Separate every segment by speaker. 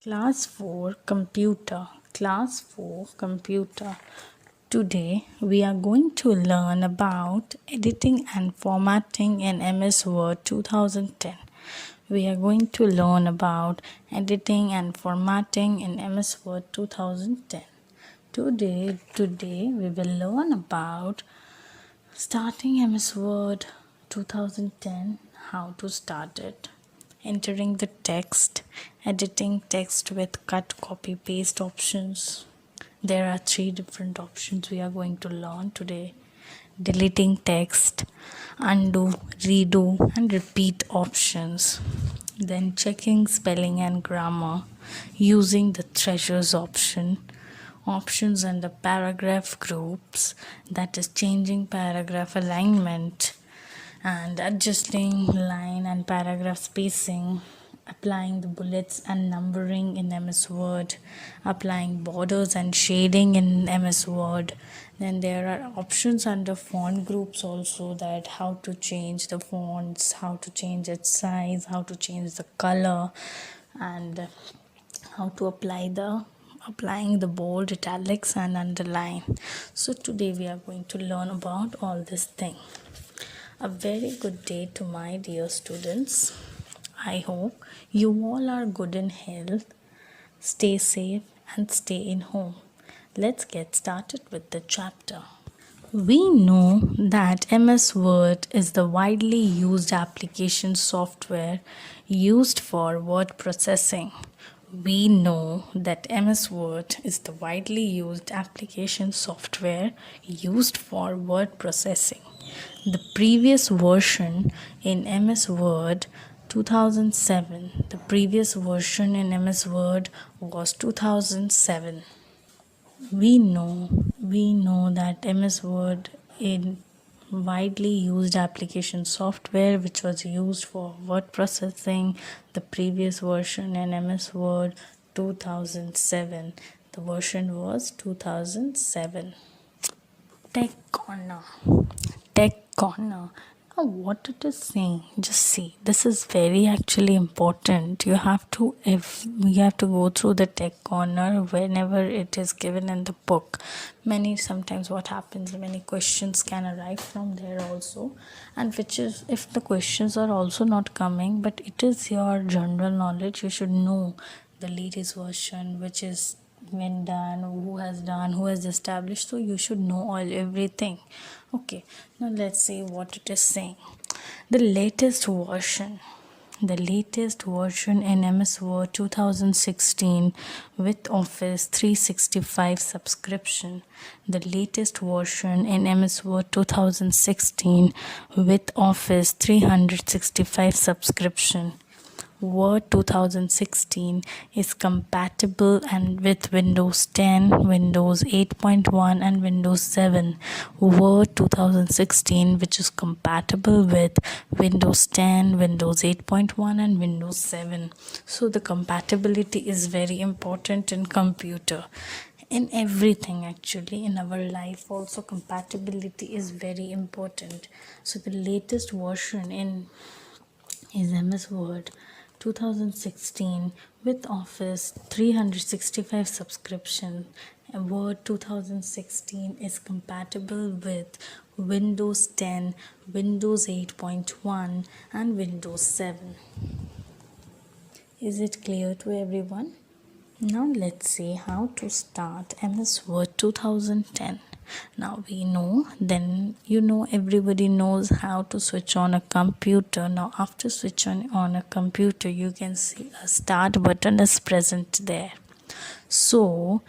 Speaker 1: Class 4 Computer. Class 4 Computer. Today we are going to learn about editing and formatting in MS Word 2010. We are going to learn about editing and formatting in MS Word 2010. Today we will learn about starting MS Word 2010, how to start it, entering the text, editing text with cut, copy, paste options. There are 3 different options we are going to learn today. Deleting text, undo, redo, and repeat options. Then checking spelling and grammar, using the treasures options under paragraph groups, that is changing paragraph alignment and adjusting line and paragraph spacing, applying the bullets and numbering in MS Word, applying borders and shading in MS Word. Then there are options under font groups also, that how to change the fonts, how to change its size, how to change the color, and how to applying the bold, italics and underline. So today we are going to learn about all this thing. A very good day to my dear students. I hope you all are good in health. Stay safe and stay in home. Let's get started with the chapter. We know that MS Word is the widely used application software used for word processing. We know that MS Word is the widely used application software used for word processing. The previous version in MS Word 2007. The previous version in MS Word was 2007. We know that MS Word in widely used application software which was used for word processing. The previous version in MS Word 2007. The version was 2007. Tech Corner. Now what it is saying, just see, this is very actually important. You have to go through the Tech Corner whenever it is given in the book. Sometimes what happens, many questions can arrive from there also, and which is, if the questions are also not coming, but it is your general knowledge, you should know the latest version, which is when done, who has established, so you should know everything. Okay, now let's see what it is saying. The latest version in MS Word 2016 with Office 365 subscription. The latest version in MS Word 2016 with Office 365 subscription. Word 2016 is compatible and with Windows 10, Windows 8.1 and Windows 7. Word 2016 which is compatible with Windows 10, Windows 8.1 and Windows 7. So the compatibility is very important in computer. In everything actually, in our life also compatibility is very important. So the latest version is MS Word 2016 with Office 365 subscription. Word 2016 is compatible with Windows 10, Windows 8.1 and Windows 7. Is it clear to everyone? Now let's see how to start MS Word 2010. Now we know, then everybody knows how to switch on a computer. Now after switching on a computer, you can see a start button is present there. So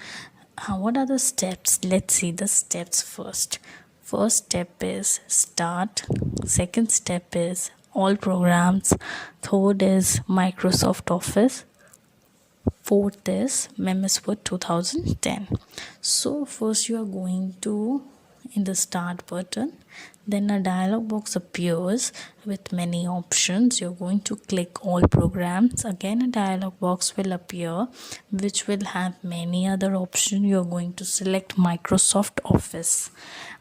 Speaker 1: what are the steps? Let's see the steps first. First step is start. Second step is all programs. Third is Microsoft Office. Fourth is MS Word 2010. So first you are going to in the start button, then a dialog box appears with many options. You're going to click all programs. Again a dialog box will appear which will have many other options. You're going to select Microsoft Office.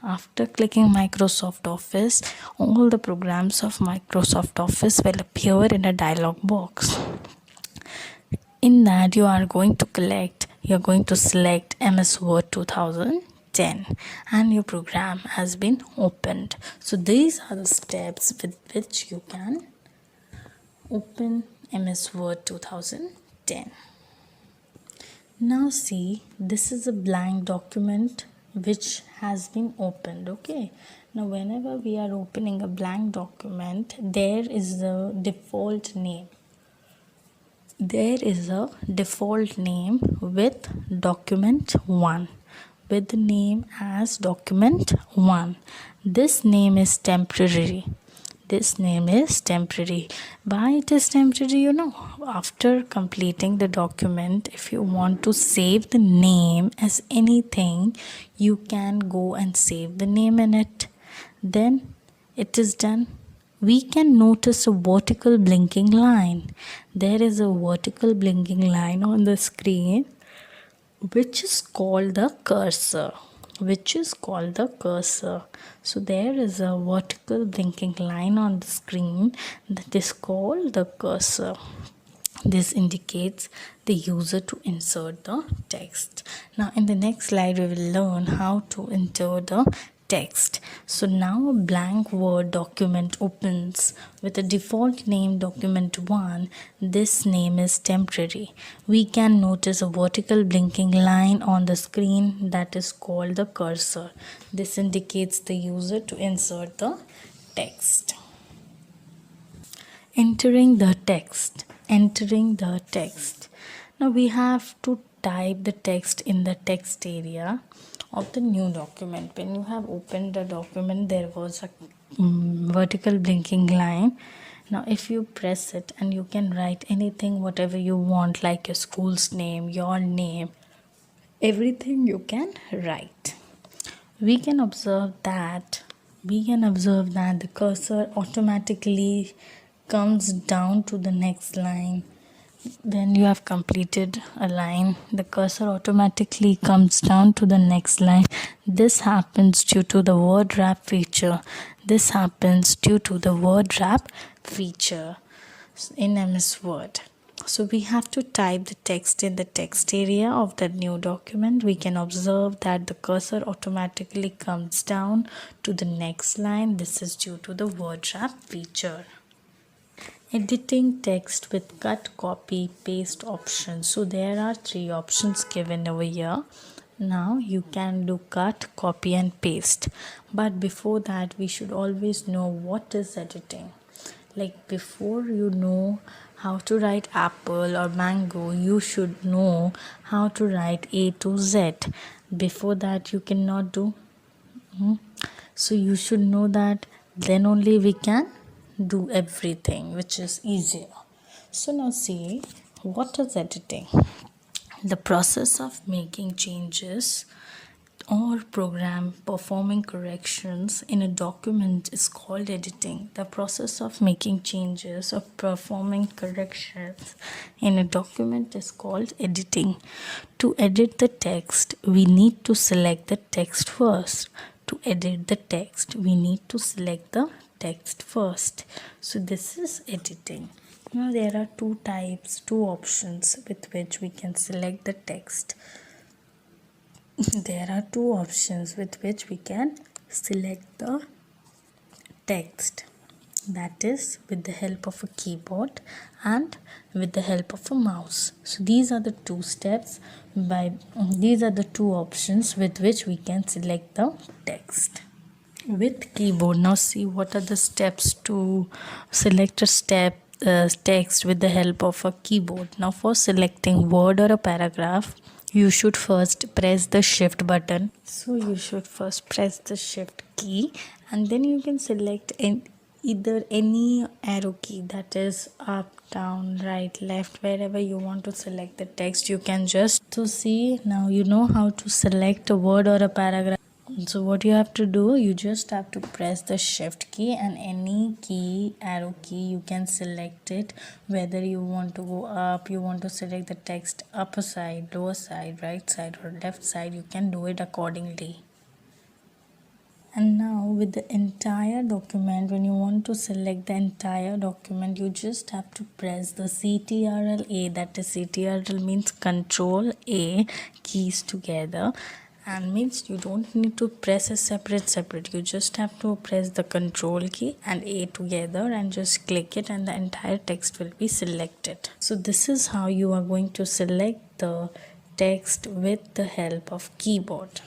Speaker 1: After clicking Microsoft Office, all the programs of Microsoft Office will appear in a dialog box. In that you're going to select MS Word 2010 and your program has been opened. So these are the steps with which you can open MS Word 2010. Now see, this is a blank document which has been opened. Okay, now whenever we are opening a blank document, there is a default name with document 1, with the name as document 1. This name is temporary. Why it is temporary? After completing the document, if you want to save the name as anything, you can go and save the name in it. Then it is done. We can notice a vertical blinking line. There is a vertical blinking line on the screen which is called the cursor. So there is a vertical blinking line on the screen that is called the cursor. This indicates the user to insert the text. Now in the next slide we will learn how to enter the text. So now a blank Word document opens with a default name document 1. This name is temporary. We can notice a vertical blinking line on the screen that is called the cursor. This indicates the user to insert the text. Entering the text. Now we have to type the text in the text area of the new document. When you have opened the document, there was a vertical blinking line. Now if you press it, and you can write anything, whatever you want, like your school's name, your name, everything you can write. We can observe that the cursor automatically comes down to the next line. When you have completed a line, the cursor automatically comes down to the next line. This happens due to the word wrap feature. In MS Word. So we have to type the text in the text area of the new document. We can observe that the cursor automatically comes down to the next line. This is due to the word wrap feature. Editing text with cut, copy, paste options. So there are 3 options given over here. Now you can do cut, copy and paste. But before that, we should always know what is editing. Like before you know how to write apple or mango, you should know how to write A to Z. Before that you cannot do. So you should know that, then only we can do everything, which is easier. So now see, what is editing? The process of making changes or program performing corrections in a document is called editing. The process of making changes or performing corrections in a document is called editing. To edit the text, we need to select the text first. So this is editing. Now there are 2 options with which we can select the text. There are 2 options with which we can select the text. That is with the help of a keyboard and with the help of a mouse. So these are the 2 steps. These are the 2 options with which we can select the text. With keyboard, now see what are the steps to select a text with the help of a keyboard. Now for selecting word or a paragraph, you should first press the shift button. So you should first press the shift key, and then you can select either any arrow key, that is up, down, right, left, wherever you want to select the text. You can just see, now you know how to select a word or a paragraph. So what you have to do, you just have to press the shift key, and any arrow key, you can select it. Whether you want to go up, you want to select the text upper side, lower side, right side or left side, you can do it accordingly. And now with the entire document, when you want to select the entire document, you just have to press the CTRL-A, that is CTRL means Control A keys together, and means you don't need to press a separate, you just have to press the Control key and A together and just click it, and the entire text will be selected. So this is how you are going to select the text with the help of keyboard.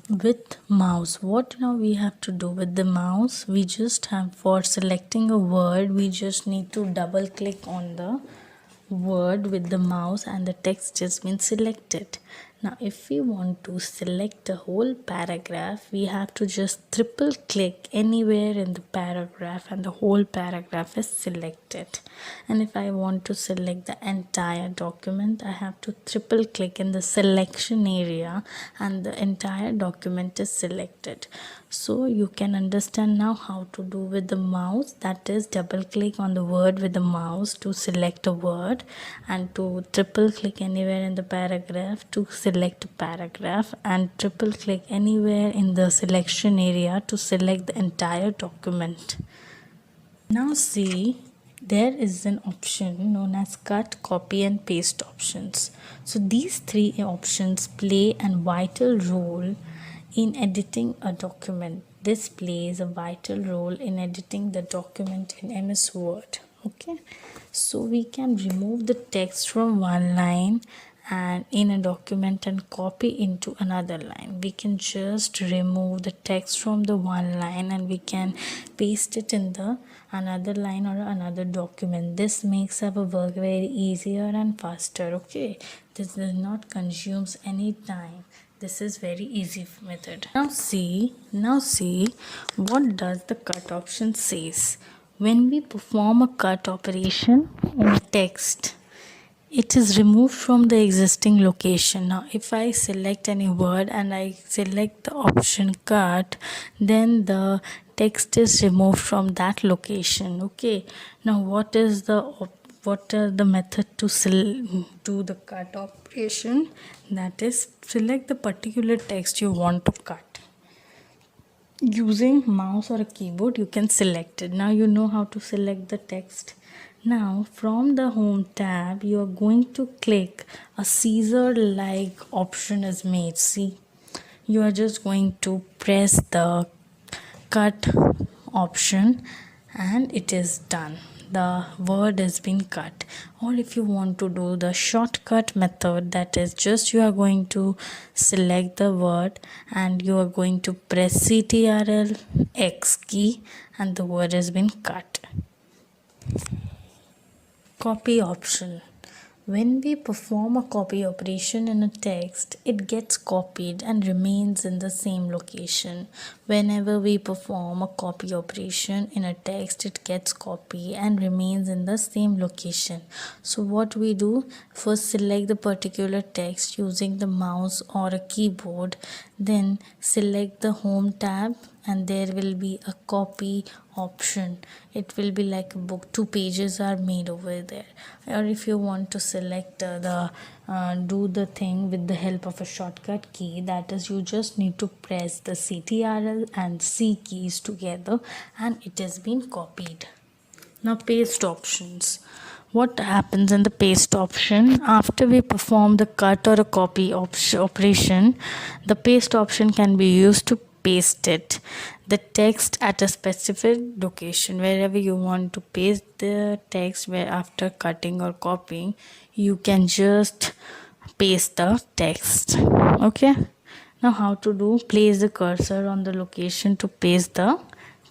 Speaker 1: With mouse, what now we have to do with the mouse? We just have, for selecting a word, we just need to double click on the word with the mouse and the text has been selected. Now if we want to select a whole paragraph, we have to just triple click anywhere in the paragraph and the whole paragraph is selected. And if I want to select the entire document, I have to triple click in the selection area and the entire document is selected. So you can understand now how to do with the mouse, that is double click on the word with the mouse to select a word, and to triple click anywhere in the paragraph to select a paragraph, and triple click anywhere in the selection area to select the entire document. Now see, there is an option known as cut, copy and paste options. So these three options play a vital role in editing a document. This plays a vital role in editing the document in MS Word. Okay, so we can remove the text from one line and in a document and copy into another line. We can just remove the text from the one line and we can paste it in the another line or another document. This makes our work very easier and faster. Okay, this does not consumes any time. This is very easy method. Now see what does the cut option says. When we perform a cut operation in text, it is removed from the existing location. Now if I select any word and I select the option cut, then the text is removed from that location. Okay, now what are the method to do the cut operation? That is, select the particular text you want to cut. Using mouse or a keyboard you can select it. Now you know how to select the text. Now from the home tab you are going to click a scissor like option is made. See, you are just going to press the cut option and it is done. The word has been cut. Or if you want to do the shortcut method, that is just you are going to select the word and you are going to press CTRL X key and the word has been cut. Copy option. When we perform a copy operation in a text, it gets copied and remains in the same location. Whenever we perform a copy operation in a text, it gets copied and remains in the same location. So what we do, first select the particular text using the mouse or a keyboard, then select the home tab and there will be a copy option. It will be like a book, 2 pages are made over there. Or if you want to select do the thing with the help of a shortcut key, that is you just need to press the CTRL and C keys together and it has been copied. Now paste options. What happens in the paste option? After we perform the cut or a copy operation, the paste option can be used to paste the text at a specific location. Wherever you want to paste the text, where after cutting or copying, you can just paste the text. Okay, now how to do? Place the cursor on the location to paste the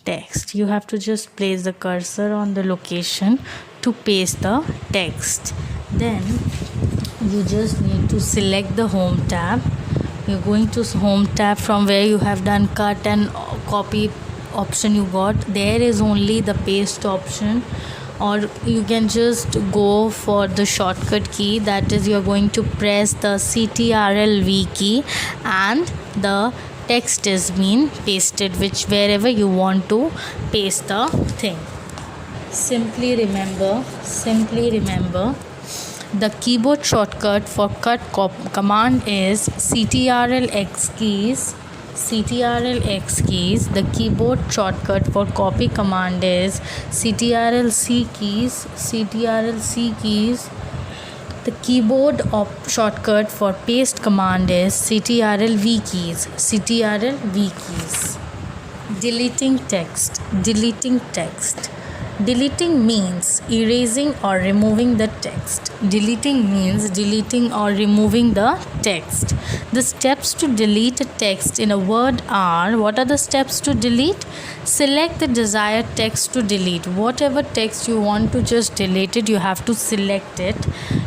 Speaker 1: text. You have to just place the cursor on the location to paste the text. Then you just need to select the home tab. You're going to home tab from where you have done cut and copy option you got. There is only the paste option, or you can just go for the shortcut key, that is you're going to press the CTRL V key and the text is being pasted which wherever you want to paste the thing. Simply remember the keyboard shortcut for cut command is CTRL X keys CTRL X keys. The keyboard shortcut for copy command is CTRL C keys. CTRL C keys. The keyboard shortcut for paste command is CTRL V keys. CTRL V keys. Deleting text. Deleting text. Deleting means erasing or removing the text. Deleting means deleting or removing the text. The steps to delete a text in a word are, what are the steps to delete? Select the desired text to delete. Whatever text you want to just delete it, you have to select it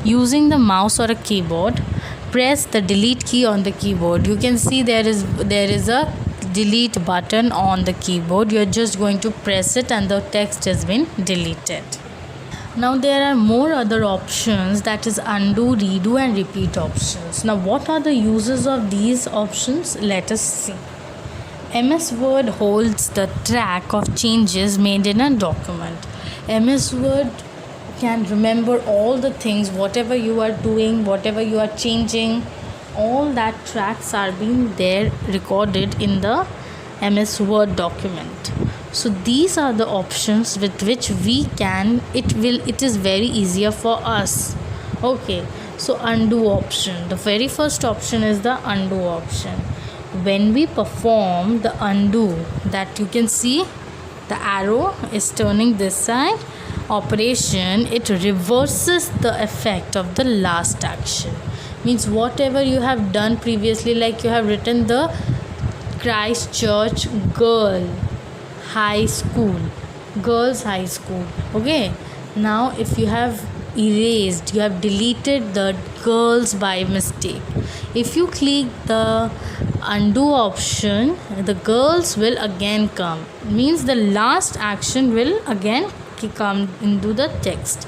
Speaker 1: using the mouse or a keyboard. Press the delete key on the keyboard. You can see there is a delete button on the keyboard. You're just going to press it and the text has been deleted. Now there are more other options, that is undo, redo and repeat options. Now what are the uses of these options? Let us see. MS Word holds the track of changes made in a document. MS Word can remember all the things, whatever you are doing, whatever you are changing, all that tracks are being there recorded in the MS Word document. So these are the options with which we can, it is very easier for us. Okay, so undo option. The very first option is the undo option. When we perform the undo, that you can see the arrow is turning this side operation, it reverses the effect of the last action. Means whatever you have done previously, like you have written the Christchurch Girls High School, okay, now if you have erased, you have deleted the girls by mistake, if you click the undo option, the girls will again come, means the last action will again come into the text.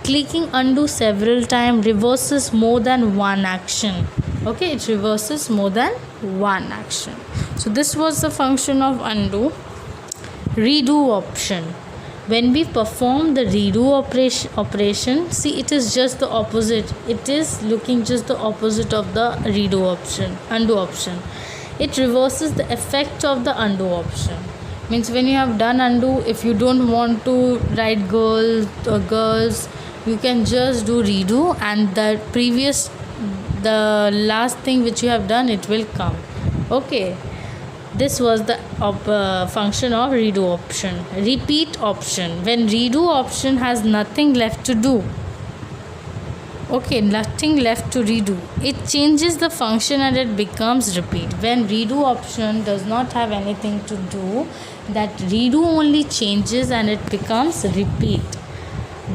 Speaker 1: Clicking undo several times reverses more than one action. Okay, it reverses more than one action. So this was the function of undo. Redo option. When we perform the redo operation, see, it is just the opposite. It is looking just the opposite of the redo option, undo option. It reverses the effect of the undo option. Means when you have done undo, if you don't want to write girls or girls, you can just do redo and the last thing which you have done, it will come. Okay, this was the function of redo option. Repeat option. When redo option has nothing left to do, okay, nothing left to redo, it changes the function and it becomes repeat. When redo option does not have anything to do, that redo only changes and it becomes repeat.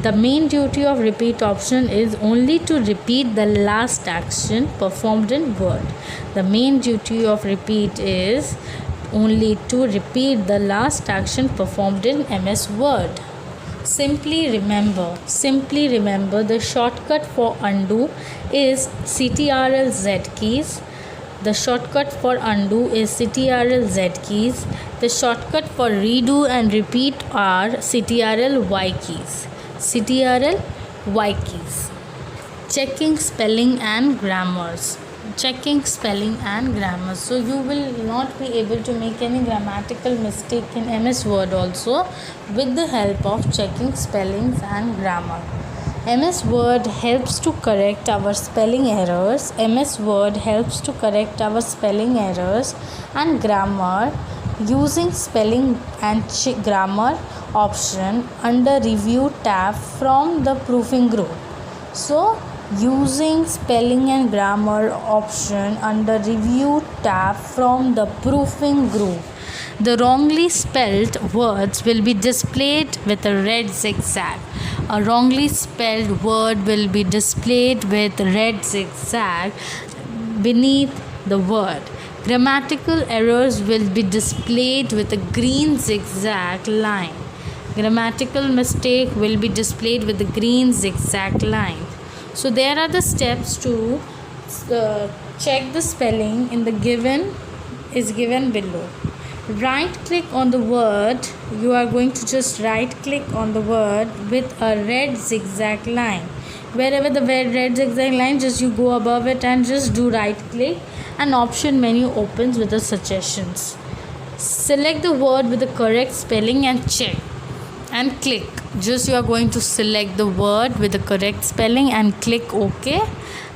Speaker 1: The main duty of repeat option is only to repeat the last action performed in Word. The main duty of repeat is only to repeat the last action performed in MS Word. Simply remember the shortcut for undo is CTRL Z keys. The shortcut for undo is CTRL Z keys. The shortcut for redo and repeat are CTRL Y keys. CTRL Y keys. Checking spelling and grammars. Checking spelling and grammar. So you will not be able to make any grammatical mistake in MS Word also with the help of checking spellings and grammar. MS Word helps to correct our spelling errors. MS Word helps to correct our spelling errors and grammar using spelling and grammar option under review tab from the proofing group. So using spelling and grammar option under review tab from the proofing group, the wrongly spelled words will be displayed with a red zigzag. A wrongly spelled word will be displayed with red zigzag beneath the word. Grammatical errors will be displayed with a green zigzag line. Grammatical mistake will be displayed with the green zigzag line. So there are the steps to check the spelling in the given below. Right click on the word. You are going to just right click on the word with a red zigzag line. Wherever the red zigzag line, just you go above it and just do right click, and option menu opens with the suggestions. Select the word with the correct spelling and check and click. Just you are going to select the word with the correct spelling and click OK,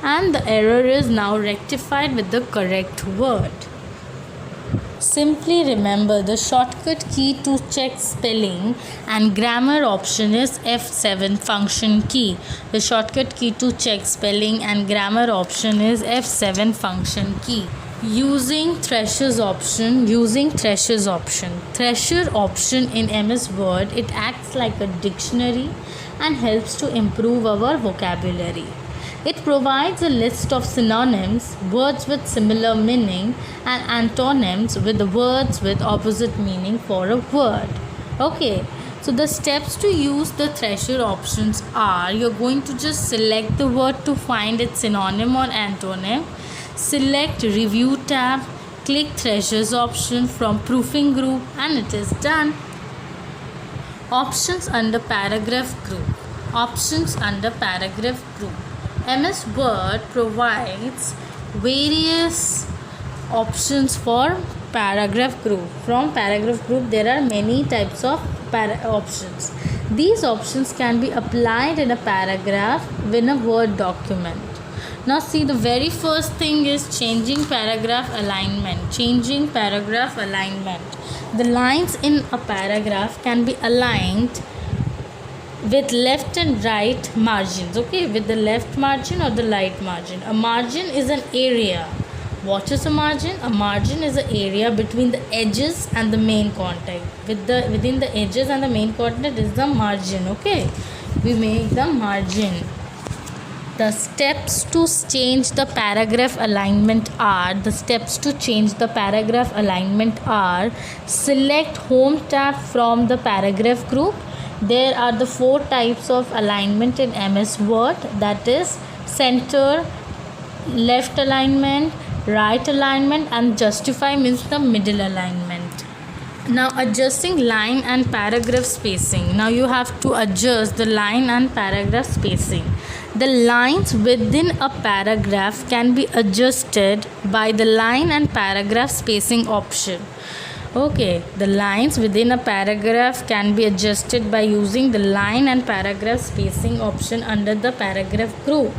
Speaker 1: and the error is now rectified with the correct word. Simply remember the shortcut key to check spelling and grammar option is F7 function key. The shortcut key to check spelling and grammar option is F7 function key. Using Thrasher's option. Thrasher option in MS Word, it acts like a dictionary and helps to improve our vocabulary. It provides a list of synonyms, words with similar meaning, and antonyms with the words with opposite meaning for a word. Okay, so the steps to use the Thrasher options are, you're going to just select the word to find its synonym or antonym, select Review tab, click Thrasher's option from Proofing group, and it is done. Options under Paragraph group. MS Word provides various options for paragraph group. From paragraph group, there are many types of options. These options can be applied in a paragraph in a Word document. Now see, the very first thing is changing paragraph alignment. The lines in a paragraph can be aligned with left and right margins. Okay, with the left margin or the right margin. A margin is an area. What is a margin? A margin is an area between the edges and the main content. Within the edges and the main content is the margin. Okay, we make the margin. The steps to change the paragraph alignment are, select Home tab from the paragraph group. There are the 4 types of alignment in MS Word, that is center, left alignment, right alignment, and justify means the middle alignment. Now adjusting line and paragraph spacing. Now you have to adjust the line and paragraph spacing. The lines within a paragraph can be adjusted by the line and paragraph spacing option. Okay, the lines within a paragraph can be adjusted by using the line and paragraph spacing option under the paragraph group.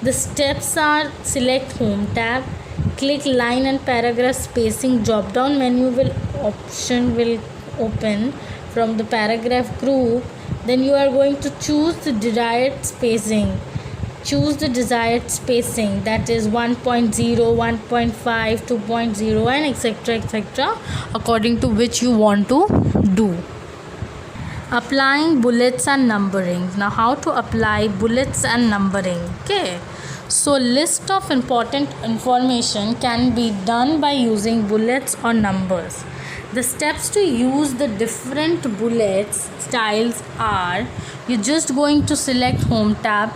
Speaker 1: The steps are, select Home tab, click line and paragraph spacing, drop down menu will open from the paragraph group. Then you are going to choose the desired spacing. That is 1.0, 1.5, 2.0, and etc. according to which you want to do. Applying bullets and numbering. Now how to apply bullets and numbering? Okay, so list of important information can be done by using bullets or numbers. The steps to use the different bullets styles are, you're just going to select Home tab,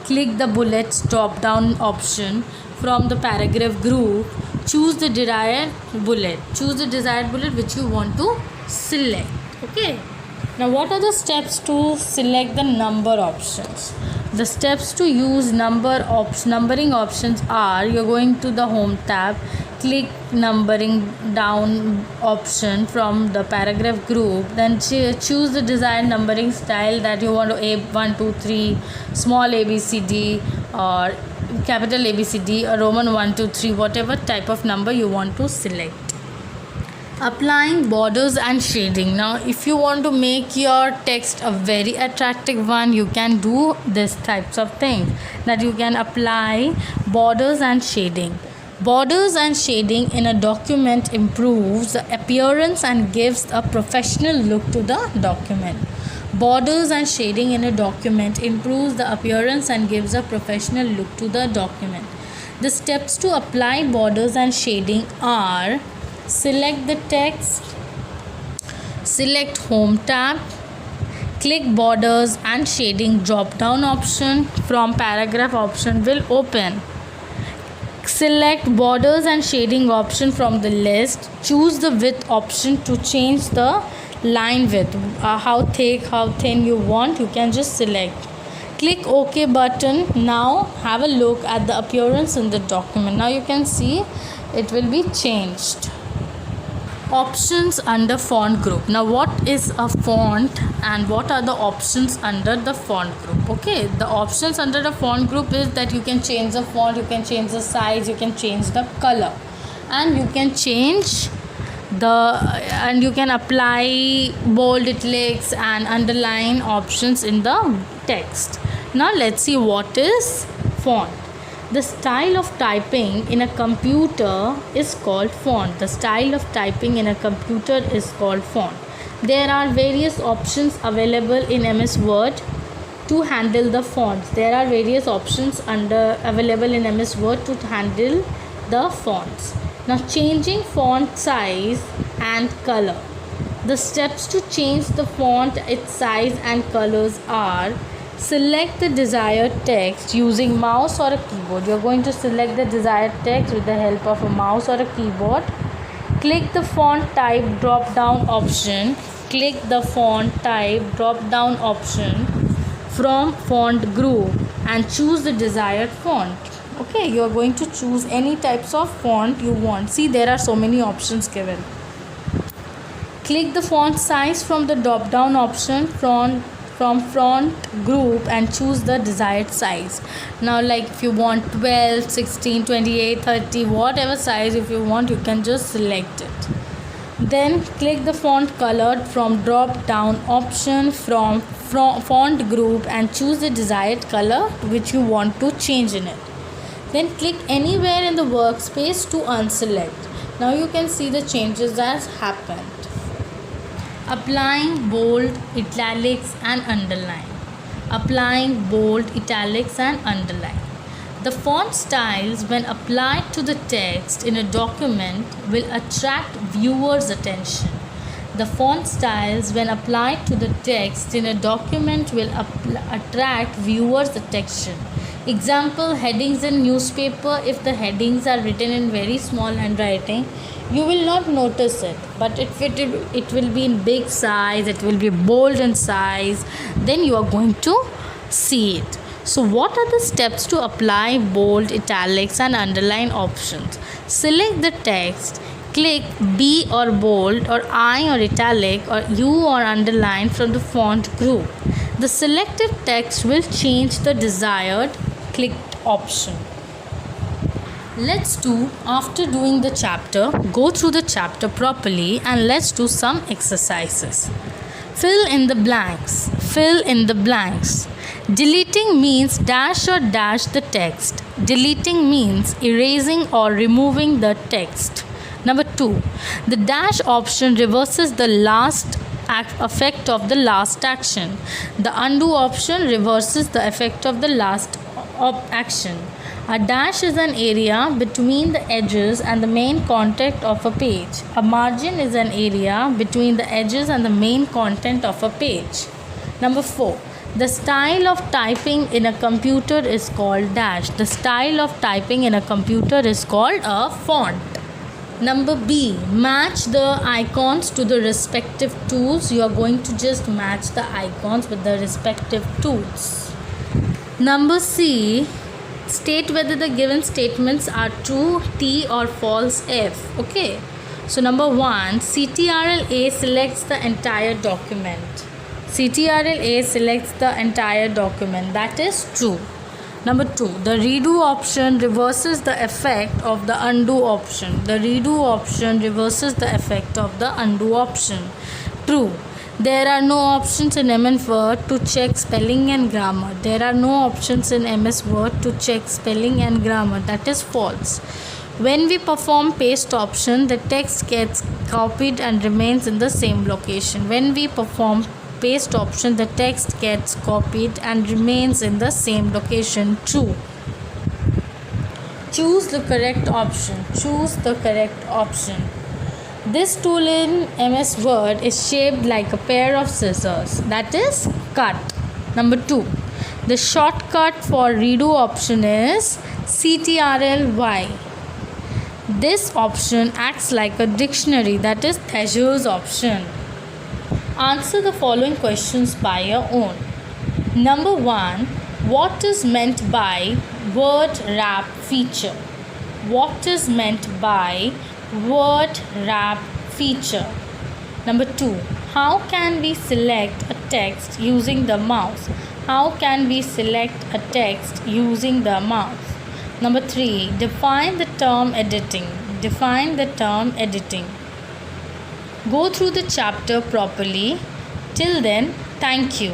Speaker 1: click the bullets drop down option from the paragraph group, choose the desired bullet which you want to select. Okay, now what are the steps to select the number options? The steps to use numbering options are, you're going to the Home tab, click numbering down option from the paragraph group, then choose the desired numbering style that you want to, A1 2 3, small ABCD or capital ABCD or Roman 1 2 3, whatever type of number you want to select. Applying borders and shading. Now if you want to make your text a very attractive one, you can do this types of things, that you can apply borders and shading. Borders and shading in a document improves the appearance and gives a professional look to the document. Borders and shading in a document improves the appearance and gives a professional look to the document. The steps to apply borders and shading are, select the text, select Home tab, click borders and shading drop down option from paragraph option will open. Select borders and shading option from the list, choose the width option to change the line width, how thick, how thin you want, you can just select. Click OK button. Now have a look at the appearance in the document. Now you can see it will be changed. Options under font group. Now what is a font and what are the options under the font group? Okay, the options under the font group is that you can change the font, you can change the size, you can change the color, and you can change and you can apply bold, italics and underline options in the text. Now let's see what is font. The style of typing in a computer is called font. The style of typing in a computer is called font. There are various options available in MS Word to handle the fonts. There are various options available in MS Word to handle the fonts. Now changing font size and color. The steps to change the font, its size and colors are: select the desired text using mouse or a keyboard. You are going to select the desired text with the help of a mouse or a keyboard. Click the font type drop down option. Click the font type drop down option from font group and choose the desired font. Okay, you are going to choose any types of font you want. See, there are so many options given. Click the font size from the drop down option from font group and choose the desired size. Now like if you want 12, 16, 28, 30, whatever size if you want, you can just select it. Then click the font color from drop down option from font group and choose the desired color which you want to change in it. Then click anywhere in the workspace to unselect. Now you can see the changes that happened. Applying bold, italics and underline. Applying bold, italics and underline. The font styles when applied to the text in a document will attract viewers' attention. The font styles when applied to the text in a document will attract viewers' attention. Example, headings in newspaper. If the headings are written in very small handwriting, you will not notice it, but if it will be in big size, it will be bold in size, then you are going to see it. So what are the steps to apply bold, italics and underline options? Select the text, click B or bold or I or italic or U or underline from the font group. The selected text will change the desired clicked option. Let's do, after doing the chapter, go through the chapter properly and let's do some exercises. Fill in the blanks. Fill in the blanks. Deleting means dash or dash the text. Deleting means erasing or removing the text. Number 2. The dash option reverses the last effect of the last action. The undo option reverses the effect of the last action. A dash is an area between the edges and the main content of a page. A margin is an area between the edges and the main content of a page. Number 4. The style of typing in a computer is called dash. The style of typing in a computer is called a font. Number B. Match the icons to the respective tools. You are going to just match the icons with the respective tools. Number C. State whether the given statements are true, T or false, F. Okay. So number 1, CTRL-A selects the entire document. CTRL-A selects the entire document. That is true. Number 2, the redo option reverses the effect of the undo option. The redo option reverses the effect of the undo option. True. There are no options in MS Word to check spelling and grammar. There are no options in MS Word to check spelling and grammar. That is false. When we perform paste option, the text gets copied and remains in the same location. When we perform paste option, the text gets copied and remains in the same location. True. Choose the correct option. Choose the correct option. This tool in MS Word is shaped like a pair of scissors. That is cut. Number 2. The shortcut for redo option is CTRL-Y. This option acts like a dictionary. That is Thesauru's option. Answer the following questions by your own. Number 1. What is meant by word wrap feature? What is meant by word wrap feature? Number 2. How can we select a text using the mouse? How can we select a text using the mouse? Number 3. Define the term editing. Define the term editing. Go through the chapter properly. Till then, thank you.